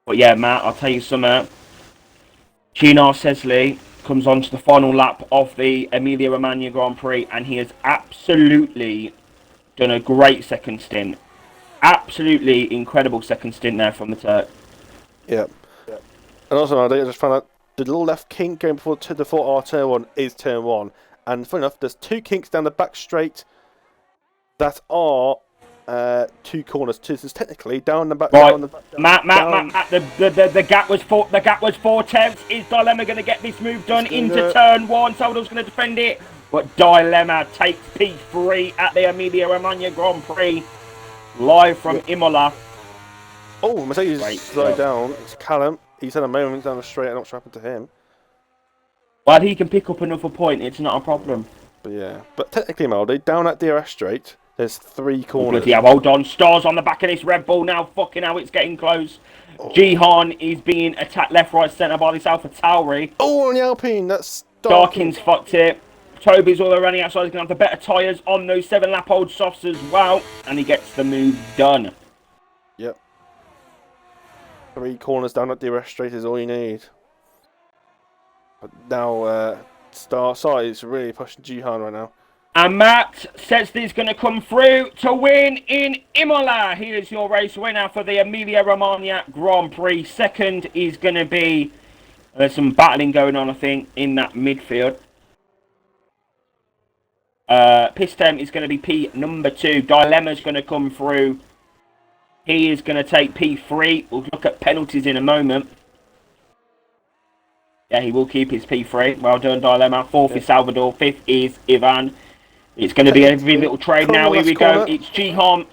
But yeah, Matt, I'll tell you something. Gino Sesley comes on to the final lap of the Emilia-Romagna Grand Prix, and he has absolutely done a great second stint. Absolutely incredible second stint there from the Turk. Yeah. And also, I just found out the little left kink going before our turn 1 is turn 1. And funny enough, there's 2 kinks down the back straight that are 2 corners. So it's technically down the back. Right, down the, Matt. The gap was 4 tenths. Is Dilemma going to get this move done into turn 1? Salvador's going to defend it, but Dilemma takes P3 at the Emilia-Romagna Grand Prix, live from Imola. Oh, Mercedes slowed down. It's Callum. He's had a moment down the straight. I'm not sure what happened to him. Well, he can pick up another point. It's not a problem. But yeah, but technically, Maldi, down at DRS straight, there's 3 corners. Yeah, hold on. Stars on the back of this Red Bull now. Fucking hell, it's getting close. Oh. Jihan is being attacked left, right, centre by this Alpha Tauri. Oh, on the Alpine. That's Darkin's fucked it. Toby's all around the outside. He's going to have the better tyres on those 7-lap-old softs as well. And he gets the move done. Yep. 3 corners down at DRS straight is all you need. But now, Star is really pushing Jihan right now. And Matt says he's going to come through to win in Imola. Here's your race winner for the Emilia-Romagna Grand Prix. Second is going to be... There's some battling going on, I think, in that midfield. Pistem is going to be P number 2. Dilemma's going to come through. He is going to take P3. We'll look at penalties in a moment. Yeah, he will keep his P3. Well done, Dilemma. 4th is Salvador. 5th is Ivan. It's going to be every little trade now. Here we go. It's Jihan.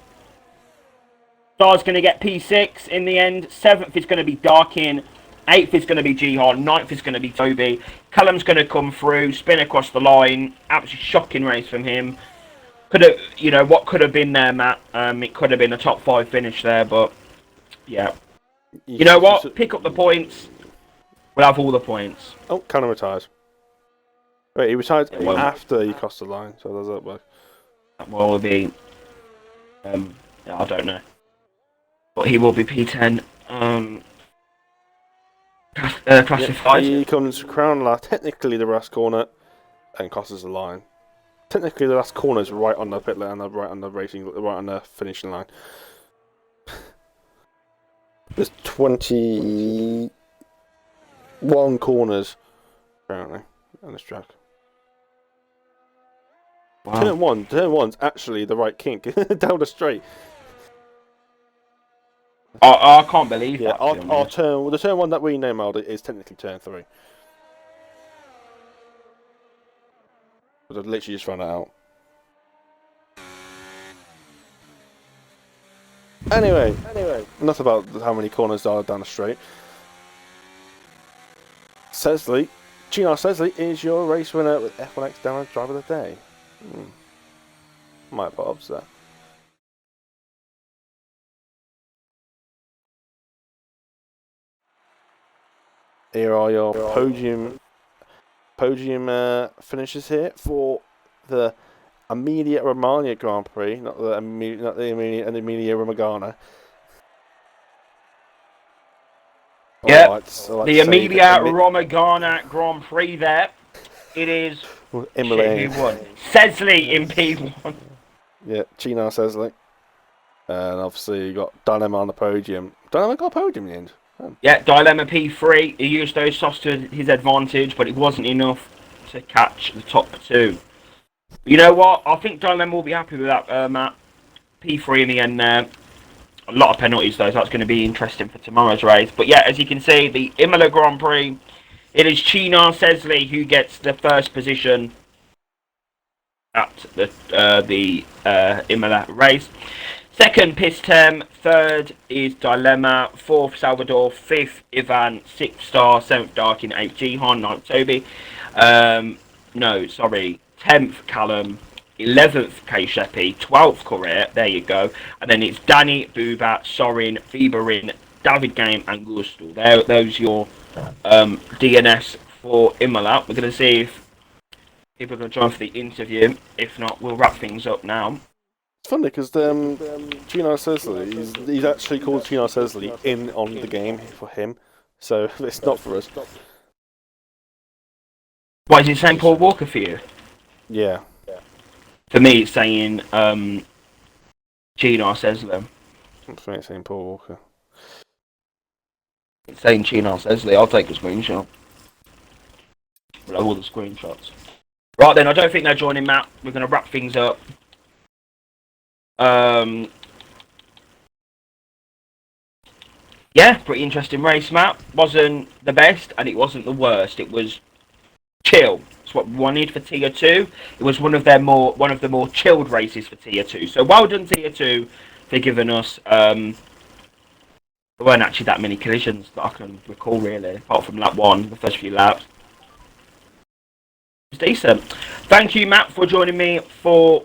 Star's going to get P6 in the end. 7th is going to be Darkin. 8th is going to be Jihan. 9th is going to be Toby. Callum's going to come through, spin across the line. Absolutely shocking race from him. Could have, what could have been there, Matt? It could have been a top 5 finish there, but yeah. You know what? Pick up the points. We'll have all the points. Oh, Callum retires. Wait, he retired after he crossed the line, so does that work? That will be... I don't know. But he will be P10 classified. Yeah, he comes Crown La, technically the last corner. and crosses the line. Technically, the last corner is right on the pit lane, right on the finishing line. There's 21 corners apparently on this track. Wow. Turn one's actually the right kink down the straight. I can't believe that. The turn one that we know, Malda, is technically turn 3. But I've literally just found that out. Anyway, enough about how many corners are down the straight. Chinar Sesley is your race winner with F1X Download Driver of the Day. Might put ups there. Here are your podium finishes here for the Emilia-Romagna Grand Prix, not the Emilia-Romagna. Yeah, the Emilia-Romagna Grand Prix there. It is who won? Sesley in P1. Yeah, Chinar Sesley. And obviously you got Dilemma on the podium. Dilemma got a podium in the end. Yeah, Dilemma P3. He used those softs to his advantage, but it wasn't enough to catch the top 2. You know what? I think Dilemma will be happy with that, Matt. P3 in the end there. A lot of penalties, though, so that's going to be interesting for tomorrow's race. But yeah, as you can see, the Imola Grand Prix, it is Chinar Sesley who gets the first position at the Imola race. Second, Pistem. Third is Dilemma. Fourth, Salvador. Fifth, Ivan. Sixth, Star. Seventh, Darkin. Eighth, Jihan. Ninth, Toby. 10th, Callum. 11th, K-Sheppy. 12th, Correa. There you go. And then it's Danny, Bubat, Sorin, Fiberin, David Game, and Gustul. Those your DNS for Imola. We're going to see if people are going to join for the interview. If not, we'll wrap things up now. It's funny because Chinar Sesley, he's actually called Chinar Sesley in on the game for him, so it's not for us. Why is it saying Paul Walker for you? Yeah. For me, it's saying Chinar Sesley. For me, it's saying Paul Walker. It's saying Chinar Sesley. I'll take a screenshot. All the screenshots. Right then, I don't think they're joining, Matt. We're going to wrap things up. Yeah, pretty interesting race, Matt. Wasn't the best, and it wasn't the worst. It was chill. It's what we wanted for Tier 2. It was one of the more chilled races for Tier 2. So well done, Tier 2, for giving us. There weren't actually that many collisions that I can recall, really, apart from lap 1, the first few laps. It's decent. Thank you, Matt, for joining me for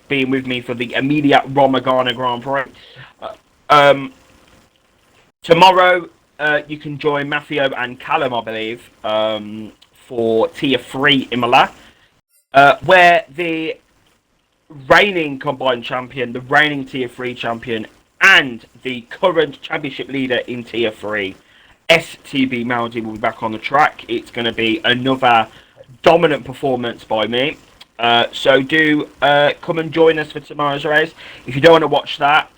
being with me for the Emilia-Romagna Grand Prix. Tomorrow, you can join Maffeo and Callum, I believe, for Tier 3 Imola, where the reigning combined champion, the reigning Tier 3 champion, and the current championship leader in Tier 3, STB Maldi, will be back on the track. It's going to be another dominant performance by me. So do come and join us for tomorrow's race. If you don't want to watch that,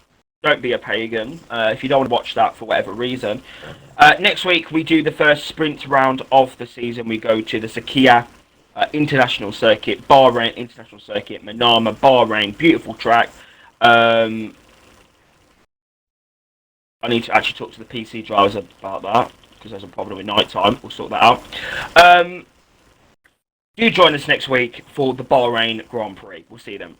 don't be a pagan. If you don't want to watch that for whatever reason. Next week, we do the first sprint round of the season. We go to the Sakia International Circuit, Bahrain International Circuit, Manama, Bahrain. Beautiful track. I need to actually talk to the PC drivers about that, because there's a problem with night time. We'll sort that out. Do join us next week for the Bahrain Grand Prix. We'll see you then.